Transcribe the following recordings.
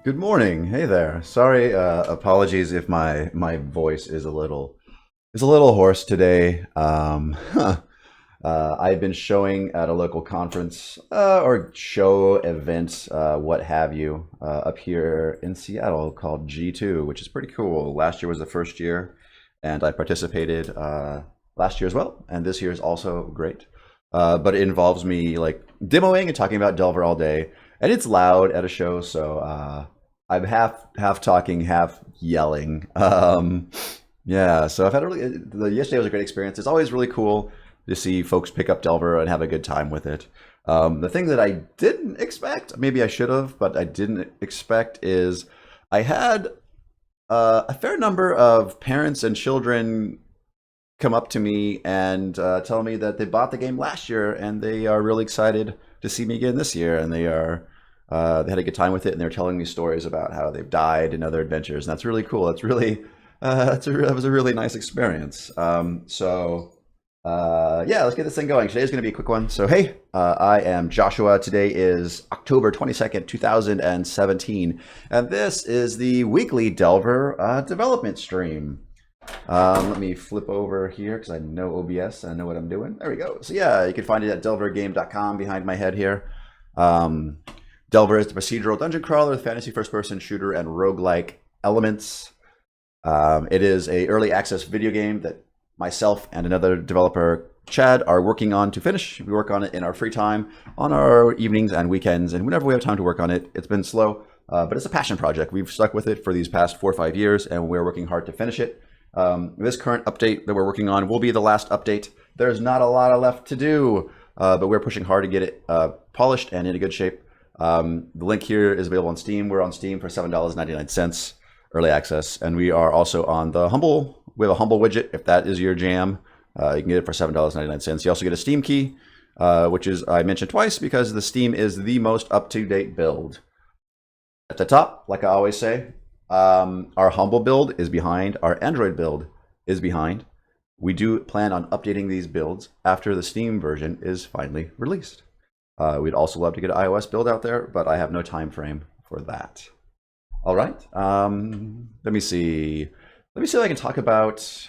Good morning. Hey there. Sorry, apologies if my voice is a little hoarse today. I've been showing at a local conference or show event, what have you, up here in Seattle called G2, which is pretty cool. Last year was the first year, and I participated last year as well, and this year is also great. But it involves me like demoing and talking about Delver all day, and it's loud at a show, so I'm half talking, half yelling. Yeah, so I've had a really yesterday was a great experience. It's always really cool to see folks pick up Delver and have a good time with it. The thing that I didn't expect, maybe I should have, but I didn't expect, is I had a fair number of parents and children come up to me and tell me that they bought the game last year and they are really excited to see me again this year, and they had a good time with it, and they're telling me stories about how they've died in other adventures, and that's really cool. That's really that was a really nice experience. Yeah, let's get this thing going. Today's going to be a quick one. So hey, I am Joshua. Today is October 22nd, 2017, and this is the weekly Delver development stream. Let me flip over here because I know OBS. I know what I'm doing. There we go. So yeah, you can find it at delvergame.com behind my head here. Delver is the procedural dungeon crawler with fantasy first-person shooter and roguelike elements. It is a early access video game that myself and another developer, Chad, are working on to finish. We work on it in our free time, on our evenings and weekends, and whenever we have time to work on it. It's been slow, but it's a passion project. We've stuck with it for these past 4 or 5 years, and we're working hard to finish it. This current update that we're working on will be the last update. There's not a lot left to do, but we're pushing hard to get it polished and in a good shape. The link here is available on Steam. We're on Steam for $7.99 early access, and we are also on the Humble. We have a Humble widget if that is your jam. You can get it for $7.99. You also get a Steam key, which is I mentioned twice because the Steam is the most up-to-date build. At the top, like I always say, our Humble build is behind. Our Android build is behind. We do plan on updating these builds after the Steam version is finally released. We'd also love to get an iOS build out there, but I have no time frame for that. All right. Let me see. Let me see if I can talk about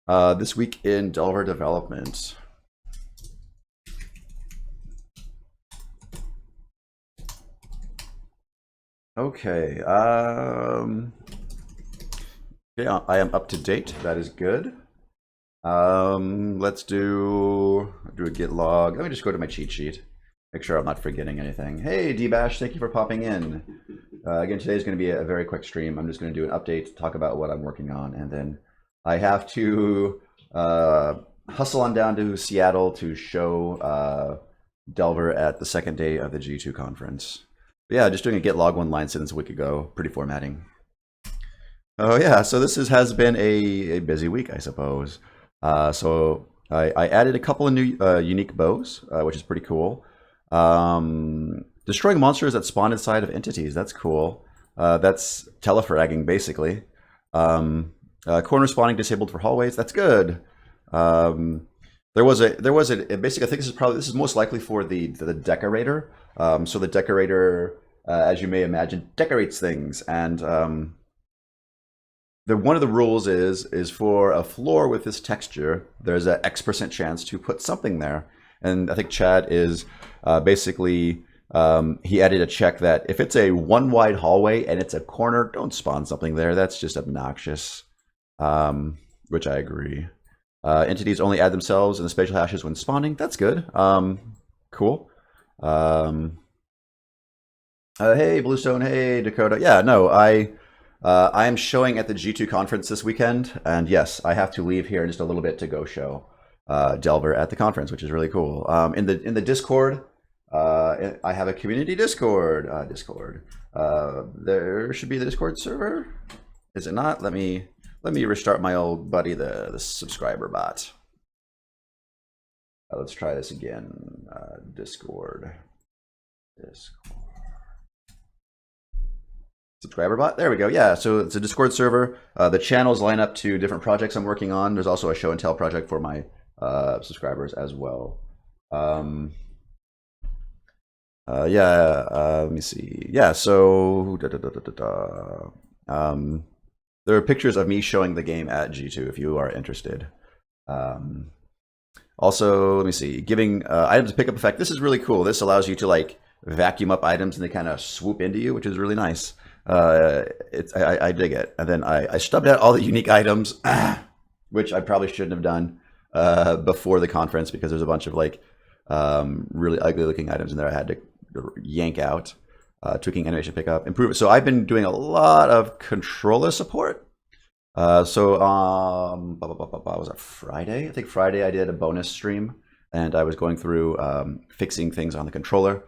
this week in Delver development. Okay. Yeah, I am up to date. That is good. Let's do a Git log. Let me just go to my cheat sheet. Make sure I'm not forgetting anything. Hey, D-Bash, thank you for popping in. Again, today is going to be a very quick stream. I'm just going to do an update, talk about what I'm working on, and then I have to hustle on down to Seattle to show Delver at the second day of the G2 conference. But yeah, just doing a Git log one line since a week ago. Pretty formatting. Oh yeah, so this has been a busy week, I suppose. So I added a couple of new unique bows, which is pretty cool. Destroying monsters that spawn inside of entities. That's cool. That's telefragging, basically. Corner spawning disabled for hallways. That's good. There was a basically, I think this is most likely for the decorator. So the decorator, as you may imagine, decorates things, and one of the rules is for a floor with this texture, there's an X% chance to put something there. And I think Chad is basically, he added a check that if it's a one wide hallway and it's a corner, don't spawn something there. That's just obnoxious, which I agree. Entities only add themselves in the spatial hashes when spawning. That's good. Cool. Hey, Bluestone. Hey, Dakota. Yeah, no, I am showing at the G2 conference this weekend, and yes, I have to leave here in just a little bit to go show Delver at the conference, which is really cool. In the Discord, I have a community Discord. There should be the Discord server. Is it not? Let me restart my old buddy, the subscriber bot. Let's try this again. Discord. Subscriber bot. There we go. Yeah, so it's a Discord server. The channels line up to different projects I'm working on. There's also a show and tell project for my subscribers as well. Let me see. Yeah, so there are pictures of me showing the game at G2 if you are interested. Also, let me see. Giving items a pickup effect. This is really cool. This allows you to like vacuum up items and they kind of swoop into you, which is really nice. I dig it. And then I stubbed out all the unique items, which I probably shouldn't have done before the conference because there's a bunch of like really ugly looking items in there I had to yank out. Tweaking animation pickup, improve it. So I've been doing a lot of controller support. Was that Friday? I think Friday I did a bonus stream and I was going through fixing things on the controller.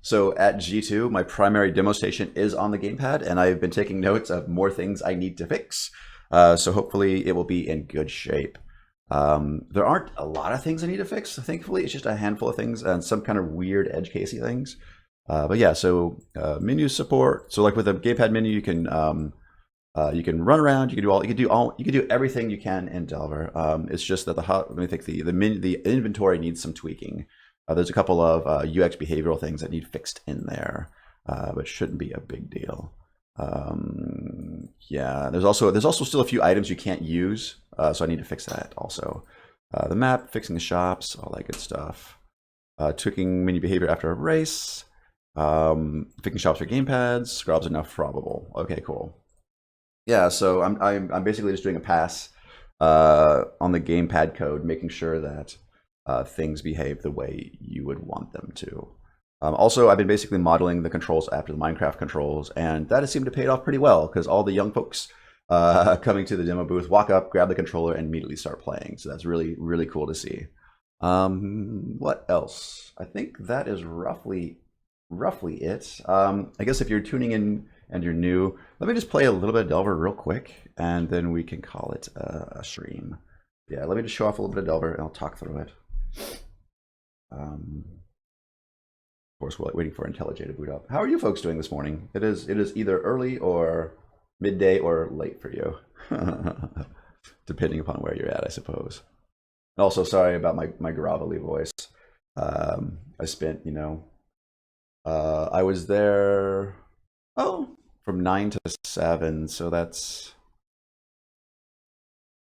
So at G2, my primary demo station is on the gamepad and I've been taking notes of more things I need to fix. So hopefully it will be in good shape. There aren't a lot of things I need to fix. Thankfully, it's just a handful of things and some kind of weird edge casey things. But yeah, so menu support. So like with the gamepad menu, you can run around. You can do everything you can in Delver. It's just that the inventory needs some tweaking. There's a couple of UX behavioral things that need fixed in there, but shouldn't be a big deal. Yeah, there's also still a few items you can't use, so I need to fix that also. The map, fixing the shops, all that good stuff. Tweaking menu behavior after a race. Fixing shops for gamepads. Scrubs enough probable. Okay, cool. Yeah, so I'm basically just doing a pass on the gamepad code, making sure that things behave the way you would want them to. Also, I've been basically modeling the controls after the Minecraft controls, and that has seemed to pay off pretty well because all the young folks coming to the demo booth walk up, grab the controller, and immediately start playing. So that's really, really cool to see. What else? I think that is roughly it. I guess if you're tuning in and you're new, let me just play a little bit of Delver real quick, and then we can call it a stream. Yeah, let me just show off a little bit of Delver, and I'll talk through it. Of course, we're waiting for IntelliJ to boot up. How are you folks doing this morning? It is either early or midday or late for you, depending upon where you're at, I suppose. Also, sorry about my gravelly voice. I spent, I was there, from 9 to 7, so that's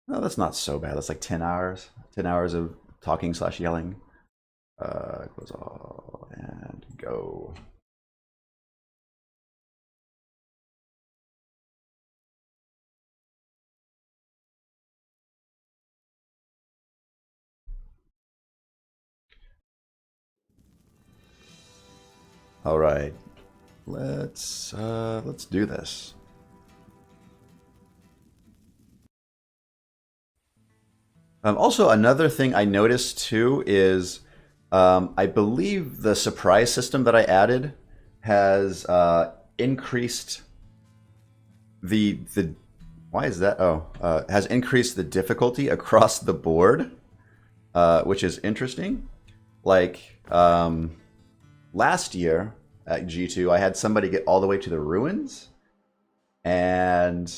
not so bad. That's like 10 hours. 10 hours of talking / yelling. Close all and go. All right, let's do this. Also, another thing I noticed too is I believe the surprise system that I added has increased the why is that? Has increased the difficulty across the board, which is interesting. Like last year at G2, I had somebody get all the way to the ruins, and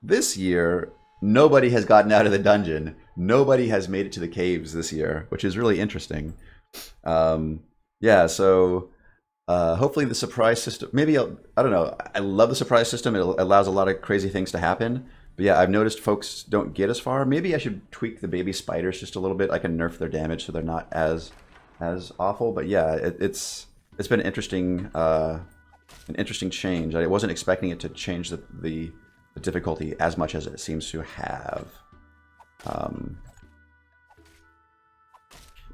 this year nobody has gotten out of the dungeon. Nobody has made it to the caves this year, which is really interesting. Yeah, so hopefully the surprise system, maybe I don't know. I love the surprise system. It allows a lot of crazy things to happen. But yeah, I've noticed folks don't get as far. Maybe I should tweak the baby spiders just a little bit. I can nerf their damage so they're not as awful. But yeah, it's been an interesting change. I wasn't expecting it to change the difficulty as much as it seems to have.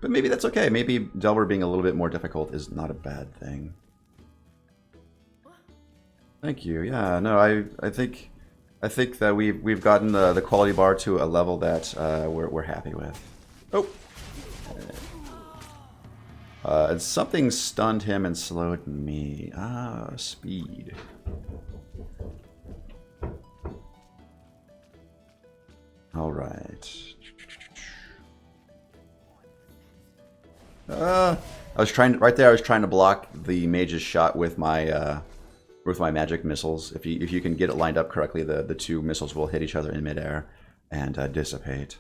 But maybe that's okay. Maybe Delver being a little bit more difficult is not a bad thing. Thank you. Yeah, no, I think that we've gotten the quality bar to a level that we're happy with. Oh. And something stunned him and slowed me. Speed. All right. I was trying to block the mage's shot with my magic missiles. If you can get it lined up correctly, the two missiles will hit each other in midair and dissipate.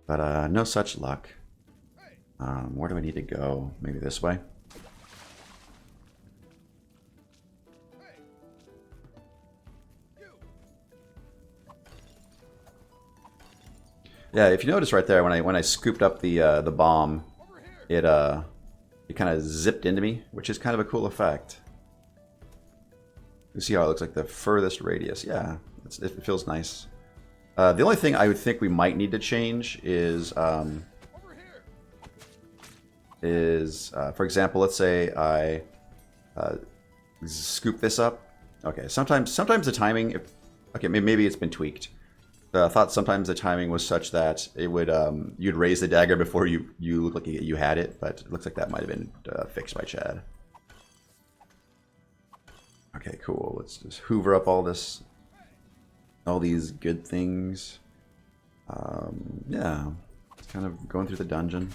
But no such luck. Where do I need to go? Maybe this way? Yeah, if you notice right there, when I scooped up the bomb, it kind of zipped into me, which is kind of a cool effect. You see how it looks like the furthest radius. Yeah, it feels nice. The only thing I would think we might need to change is for example, let's say I scoop this up. Okay, sometimes the timing. Okay, maybe it's been tweaked. I thought sometimes the timing was such that it would you'd raise the dagger before you look like you had it, but it looks like that might have been fixed by Chad. Okay, cool. Let's just hoover up all these good things. Yeah, it's kind of going through the dungeon,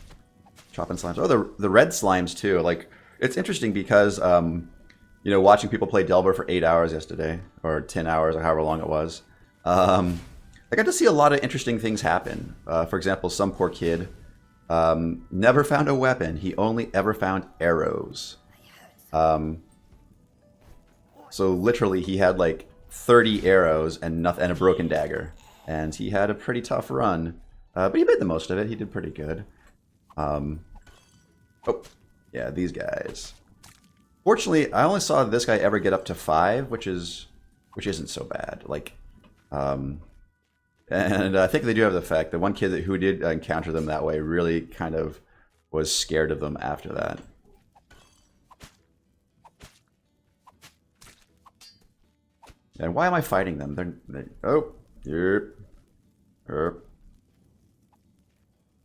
chopping slimes. Oh, the red slimes too. Like, it's interesting because you know, watching people play Delver for 8 hours yesterday, or 10 hours, or however long it was. I got to see a lot of interesting things happen. For example, some poor kid never found a weapon. He only ever found arrows. So literally, he had like 30 arrows and a broken dagger, and he had a pretty tough run. But he made the most of it. He did pretty good. Oh, yeah, these guys. Fortunately, I only saw this guy ever get up to 5, which isn't so bad. Like, and I think they do have the fact that one kid who did encounter them that way really kind of was scared of them after that. And why am I fighting them? Oh, yep.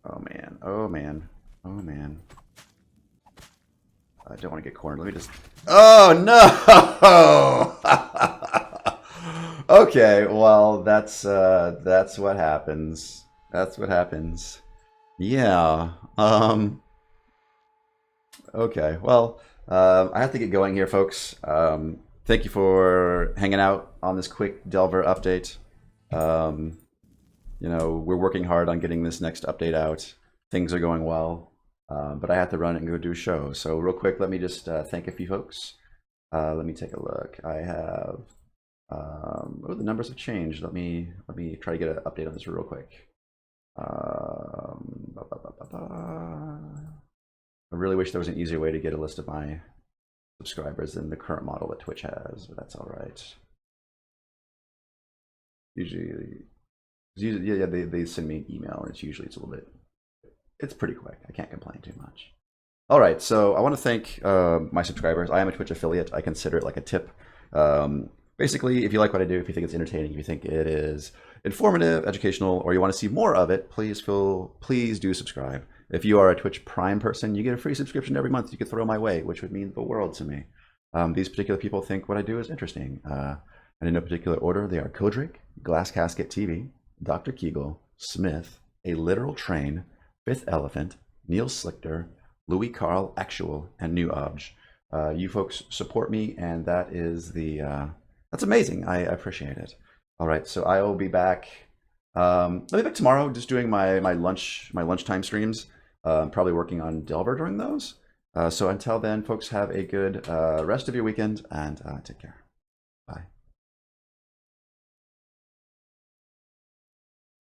Oh man, oh man, oh man. I don't want to get cornered. Let me just... Oh no! Okay, well, that's what happens. That's what happens. Yeah. Okay, well, I have to get going here, folks. Thank you for hanging out on this quick Delver update. You know, we're working hard on getting this next update out. Things are going well, but I have to run and go do a show. So real quick, let me just thank a few folks. Let me take a look. I have... oh, the numbers have changed. Let me try to get an update on this real quick. I really wish there was an easier way to get a list of my subscribers than the current model that Twitch has, but that's all right. Usually yeah, they send me an email, and it's a little bit, it's pretty quick. I can't complain too much. All right, so I want to thank my subscribers. I am a Twitch affiliate. I consider it like a tip. Basically, if you like what I do, if you think it's entertaining, if you think it is informative, educational, or you want to see more of it, please do subscribe. If you are a Twitch Prime person, you get a free subscription every month you could throw my way, which would mean the world to me. These particular people think what I do is interesting. And in no particular order, they are Kodrick, Glass Casket TV, Dr. Kegel, Smith, A Literal Train, Fifth Elephant, Neil Slichter, Louis Carl Actual, and New Obj. You folks support me, and that is that's amazing. I appreciate it. All right, so I will be back. I'll be back tomorrow, just doing my lunchtime streams. Probably working on Delver during those. So until then, folks, have a good rest of your weekend, and take care. Bye.